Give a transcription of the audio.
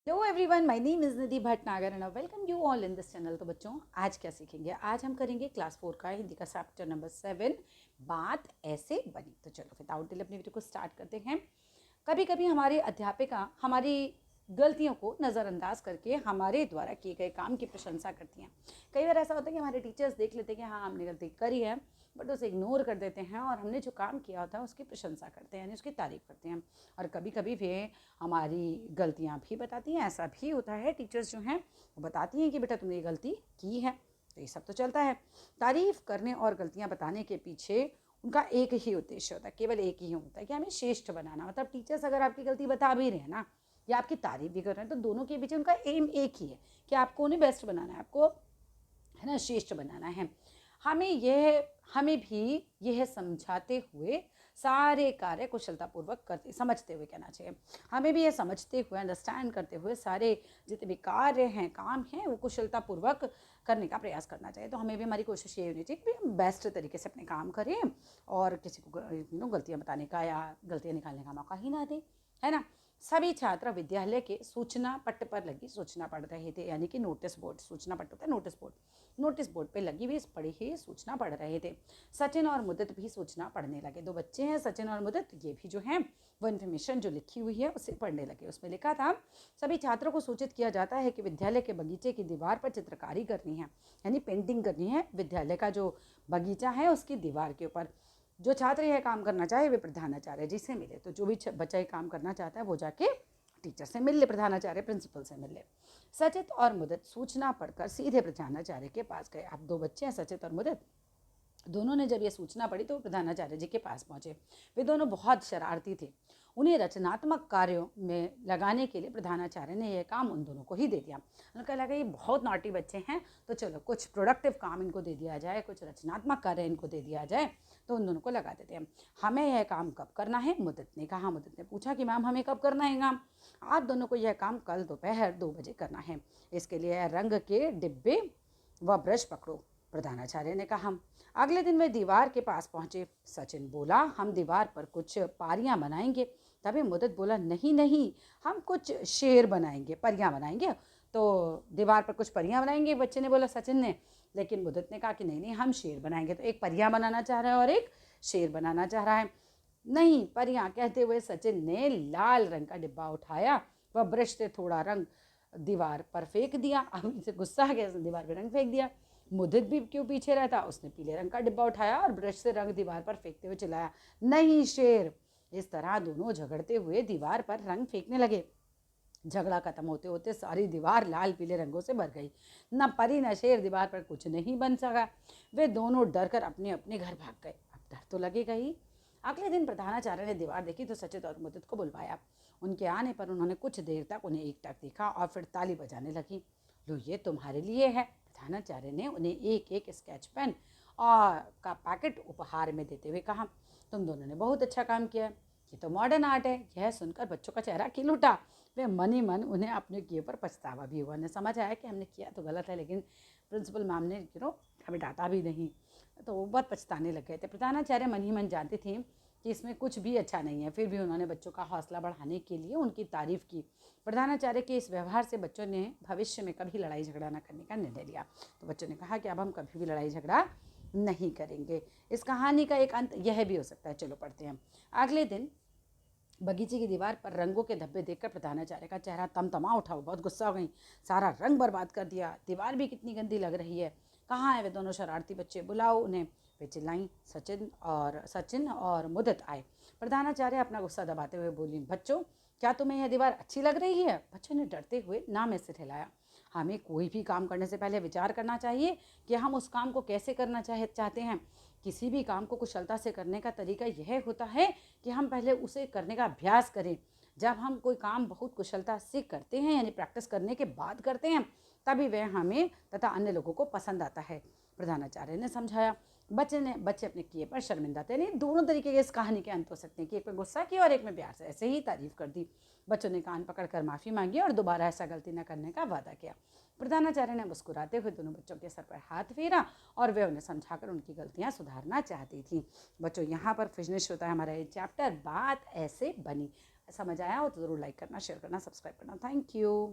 Hello everyone, my name is Nidhi Bhatnagar and welcome you all in this channel. तो बच्चों, आज क्या सीखेंगे? आज हम करेंगे क्लास 4 का हिंदी का चैप्टर नंबर 7, बात ऐसे बनी। तो चलो विदाउट डिले अपनी वीडियो को स्टार्ट करते हैं। कभी कभी हमारी अध्यापिका हमारी गलतियों को नज़रअंदाज करके हमारे द्वारा किए गए काम की प्रशंसा करती हैं। कई बार ऐसा होता है कि हमारे टीचर्स देख लेते हैं कि हाँ, हमने गलती करी है, बट उसे इग्नोर कर देते हैं और हमने जो काम किया होता है उसकी प्रशंसा करते हैं, यानी उसकी तारीफ़ करते हैं। और कभी कभी वे हमारी गलतियाँ भी बताती हैं। ऐसा भी होता है, टीचर्स जो हैं वो बताती हैं कि बेटा तुमने ये गलती की है। तो ये सब तो चलता है। तारीफ़ करने और गलतियाँ बताने के पीछे उनका एक ही उद्देश्य होता है, केवल एक ही होता है कि हमें श्रेष्ठ बनाना। मतलब टीचर्स अगर आपकी गलती बता भी रहे हैं ना, या आपकी तारीफ भी कर रहे हैं, तो दोनों के बीच उनका एम एक ही है कि आपको उन्हें बेस्ट बनाना है, आपको है ना श्रेष्ठ बनाना है। हमें भी यह समझाते हुए सारे कार्य कुशलतापूर्वक करते समझते हुए कहना चाहिए। हमें भी ये समझते हुए, अंडरस्टैंड करते हुए सारे जितने भी कार्य हैं, काम हैं, वो कुशलतापूर्वक करने का प्रयास करना चाहिए। तो हमें भी हमारी कोशिश ये होनी चाहिए कि हम बेस्ट तरीके से अपने काम करें और किसी को गलतियाँ बताने का या गलतियाँ निकालने का मौका ही ना दें, है ना। सभी छात्र विद्यालय के सूचना पट्ट पर लगी सूचना पढ़ रहे थे, यानी कि नोटिस बोर्ड, सूचना पट्ट होता है नोटिस बोर्ड, नोटिस बोर्ड पे लगी हुई पढ़ी ही सूचना पढ़ रहे थे। सचिन और मुदित भी सूचना पढ़ने लगे। दो बच्चे हैं, सचिन और मुदित, ये भी जो हैं वो इन्फॉर्मेशन जो लिखी हुई है उसे पढ़ने लगे। उसमें लिखा था, सभी छात्रों को सूचित किया जाता है कि विद्यालय के बगीचे की दीवार पर चित्रकारी करनी है, यानी पेंटिंग करनी है विद्यालय का जो बगीचा है उसकी दीवार के ऊपर। जो छात्र यह काम करना चाहे वे प्रधानाचार्य जी से मिले। तो जो भी बच्चा ये काम करना चाहता है वो जाके टीचर से मिल ले, प्रधानाचार्य प्रिंसिपल से मिल ले। सचित और मुदित सूचना पढ़कर सीधे प्रधानाचार्य के पास गए। अब दो बच्चे हैं, सचित और मुदित, दोनों ने जब ये सूचना पढ़ी तो प्रधानाचार्य जी के पास पहुंचे। वे दोनों बहुत शरारती थे। उन्हें रचनात्मक कार्यों में लगाने के लिए प्रधानाचार्य ने यह काम उन दोनों को ही दे दिया। उनको लगा ये बहुत नॉटी बच्चे हैं, तो चलो कुछ प्रोडक्टिव काम इनको दे दिया जाए, कुछ रचनात्मक कार्य इनको दे दिया जाए। तो उन दोनों को लगा देते हैं। हमें यह काम कब करना है? मुदित ने कहा। मुदित ने पूछा कि मैम हमें कब करना है काम? आप दोनों को यह काम कल दोपहर 2 बजे करना है। इसके लिए रंग के डिब्बे व ब्रश पकड़ो, प्रधानाचार्य ने कहा। अगले दिन वे दीवार के पास पहुंचे। सचिन बोला, हम दीवार पर कुछ पारियां बनाएंगे। तभी मुदित बोला, नहीं नहीं, हम कुछ शेर बनाएंगे, परियां बनाएंगे। तो दीवार पर कुछ परियां बनाएंगे, बच्चे ने बोला, सचिन ने। लेकिन मुदित ने कहा कि नहीं नहीं, हम शेर बनाएंगे। तो एक परियां बनाना चाह रहा है और एक शेर बनाना चाह रहा है। नहीं, परियां कहते हुए सचिन ने लाल रंग का डिब्बा उठाया, वह ब्रश से थोड़ा रंग दीवार पर फेंक दिया। अब इसे गुस्सा आ गया, दीवार पर रंग फेंक दिया। मुदित भी क्यों पीछे रहता, उसने पीले रंग का डिब्बा उठाया और ब्रश से रंग दीवार पर फेंकते हुए चिल्लाया, नहीं शेर। इस तरह दोनों झगड़ते हुए दीवार पर रंग फेंकने लगे। झगड़ा खत्म होते होते सारी दीवार लाल पीले रंगों से भर गई। न परी न शेर दीवार पर कुछ नहीं बन सका। वे दोनों डर कर अपने अपने घर भाग गए। अब डर तो लगेगा ही। अगले दिन प्रधानाचार्य ने दीवार देखी तो सचित और मुदित को बुलवाया। उनके आने पर उन्होंने कुछ देर तक उन्हें एकटक देखा और फिर ताली बजाने लगी। लो, ये तुम्हारे लिए है। प्रधानाचार्य ने उन्हें एक एक स्केच पेन और का पैकेट उपहार में देते हुए कहा, तुम दोनों ने बहुत अच्छा काम किया, ये तो मॉडर्न आर्ट है। यह सुनकर बच्चों का चेहरा खिल उठा। वे मन ही मन उन्हें अपने किए पर पछतावा भी हुआ। उन्हें समझ आया कि हमने किया तो गलत है, लेकिन प्रिंसिपल मैम ने हमें डांटा भी नहीं, तो वो बहुत पछताने लग गए थे। प्रधानाचार्य मन ही मन जानती थी कि इसमें कुछ भी अच्छा नहीं है, फिर भी उन्होंने बच्चों का हौसला बढ़ाने के लिए उनकी तारीफ की। प्रधानाचार्य के इस व्यवहार से बच्चों ने भविष्य में कभी लड़ाई झगड़ा न करने का निर्णय लिया। तो बच्चों ने कहा कि अब हम कभी भी लड़ाई झगड़ा नहीं करेंगे। इस कहानी का एक अंत यह भी हो सकता है। चलो पढ़ते हैं। अगले दिन बगीचे की दीवार पर रंगों के धब्बे देखकर प्रधानाचार्य का चेहरा तमतमा उठा। वो बहुत गुस्सा हो गई। सारा रंग बर्बाद कर दिया, दीवार भी कितनी गंदी लग रही है। कहाँ है वे दोनों शरारती बच्चे, बुलाओ उन्हें। वे चिल्लाई। सचिन और मुदित आए। प्रधानाचार्य अपना गुस्सा दबाते हुए बोली, बच्चों क्या तुम्हें यह दीवार अच्छी लग रही है? बच्चों ने डरते हुए ना में सिर हिलाया। हमें कोई भी काम करने से पहले विचार करना चाहिए कि हम उस काम को कैसे करना चाहते हैं। किसी भी काम को कुशलता से करने का तरीका यह होता है कि हम पहले उसे करने का अभ्यास करें। जब हम कोई काम बहुत कुशलता से करते हैं, यानी प्रैक्टिस करने के बाद करते हैं, तभी वह हमें तथा अन्य लोगों को पसंद आता है, प्रधानाचार्य ने समझाया। बच्चे अपने किए पर शर्मिंदा थे। नहीं, दोनों तरीके के इस कहानी के अंत हो सकते हैं कि एक में गुस्सा किया और एक में प्यार से ऐसे ही तारीफ कर दी। बच्चों ने कान पकड़कर माफ़ी मांगी और दोबारा ऐसा गलती न करने का वादा किया। प्रधानाचार्य ने मुस्कुराते हुए दोनों बच्चों के सर पर हाथ फेरा और वे उन्हें समझाकर उनकी गलतियां सुधारना चाहती थी। बच्चों, यहाँ पर फिनिश होता है हमारा ये चैप्टर, बात ऐसे बनी। समझ आया हो तो ज़रूर लाइक करना, शेयर करना, सब्सक्राइब करना। Thank you.